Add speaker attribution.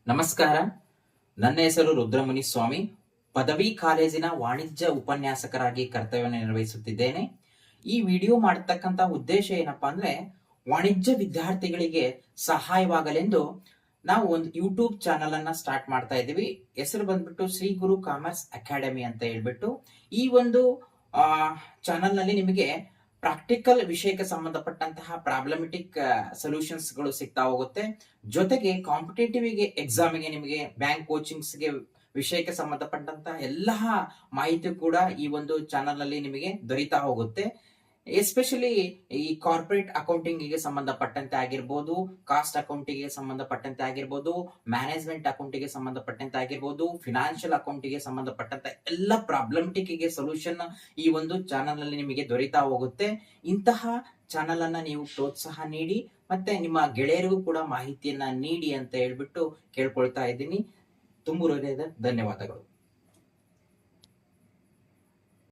Speaker 1: ನಮಸ್ಕಾರ. ನನ್ನ ಹೆಸರು ರುದ್ರಮುನಿ ಸ್ವಾಮಿ. ಪದವಿ ಕಾಲೇಜಿನ ವಾಣಿಜ್ಯ ಉಪನ್ಯಾಸಕರಾಗಿ ಕರ್ತವ್ಯವನ್ನು ನಿರ್ವಹಿಸುತ್ತಿದ್ದೇನೆ. ಈ ವಿಡಿಯೋ ಮಾಡತಕ್ಕಂತ ಉದ್ದೇಶ ಏನಪ್ಪಾ ಅಂದ್ರೆ, ವಾಣಿಜ್ಯ ವಿದ್ಯಾರ್ಥಿಗಳಿಗೆ ಸಹಾಯವಾಗಲೆಂದು ನಾವು ಒಂದು ಯೂಟ್ಯೂಬ್ ಚಾನಲ್ ಅನ್ನ ಸ್ಟಾರ್ಟ್ ಮಾಡ್ತಾ ಇದ್ದೀವಿ. ಹೆಸರು ಬಂದ್ಬಿಟ್ಟು ಶ್ರೀ ಗುರು ಕಾಮರ್ಸ್ ಅಕಾಡೆಮಿ ಅಂತ ಹೇಳ್ಬಿಟ್ಟು. ಈ ಒಂದು ಚಾನಲ್ ನಲ್ಲಿ ನಿಮಗೆ ಪ್ರಾಕ್ಟಿಕಲ್ ವಿಷಯಕ್ಕೆ ಸಂಬಂಧಪಟ್ಟಂತಹ ಪ್ರಾಬ್ಲಮೆಟಿಕ್ ಸೊಲ್ಯೂಷನ್ಸ್ ಗಳು ಸಿಗ್ತಾ ಹೋಗುತ್ತೆ. ಜೊತೆಗೆ ಕಾಂಪಿಟೇಟಿವ್ ಎಕ್ಸಾಮಿಗೆ ನಿಮಗೆ ಬ್ಯಾಂಕ್ ಕೋಚಿಂಗ್ಸ್ಗೆ ವಿಷಯಕ್ಕೆ ಸಂಬಂಧಪಟ್ಟಂತಹ ಎಲ್ಲ ಮಾಹಿತಿ ಕೂಡ ಈ ಒಂದು ಚಾನಲ್ ನಲ್ಲಿ ನಿಮಗೆ ದೊರೀತಾ ಹೋಗುತ್ತೆ. ಎಸ್ಪೆಷಲಿ ಈ ಕಾರ್ಪೊರೇಟ್ ಅಕೌಂಟಿಂಗ್ ಗೆ ಸಂಬಂಧಪಟ್ಟಂತೆ ಆಗಿರ್ಬೋದು, ಕಾಸ್ಟ್ ಅಕೌಂಟಿಂಗ್ ಗೆ ಸಂಬಂಧಪಟ್ಟಂತೆ ಆಗಿರ್ಬೋದು, ಮ್ಯಾನೇಜ್ಮೆಂಟ್ ಅಕೌಂಟಿಂಗ್ ಗೆ ಸಂಬಂಧಪಟ್ಟಂತೆ ಆಗಿರ್ಬೋದು, ಫಿನಾನ್ಷಿಯಲ್ ಅಕೌಂಟಿಂಗ್ ಗೆ ಸಂಬಂಧಪಟ್ಟಂತೆ ಎಲ್ಲ ಪ್ರಾಬ್ಲಮ್ಟಿಕ್ ಗೆ ಸೊಲ್ಯೂಷನ್ ಈ ಒಂದು ಚಾನಲ್ ನಲ್ಲಿ ನಿಮಗೆ ದೊರೀತಾ ಹೋಗುತ್ತೆ. ಇಂತಹ ಚಾನಲ್ ಅನ್ನ ನೀವು ಪ್ರೋತ್ಸಾಹ ನೀಡಿ, ಮತ್ತೆ ನಿಮ್ಮ ಗೆಳೆಯರಿಗೂ ಕೂಡ ಮಾಹಿತಿಯನ್ನ ನೀಡಿ ಅಂತ ಹೇಳ್ಬಿಟ್ಟು ಕೇಳ್ಕೊಳ್ತಾ ಇದ್ದೀನಿ. ತುಂಬು ಹೃದಯದ ಧನ್ಯವಾದಗಳು.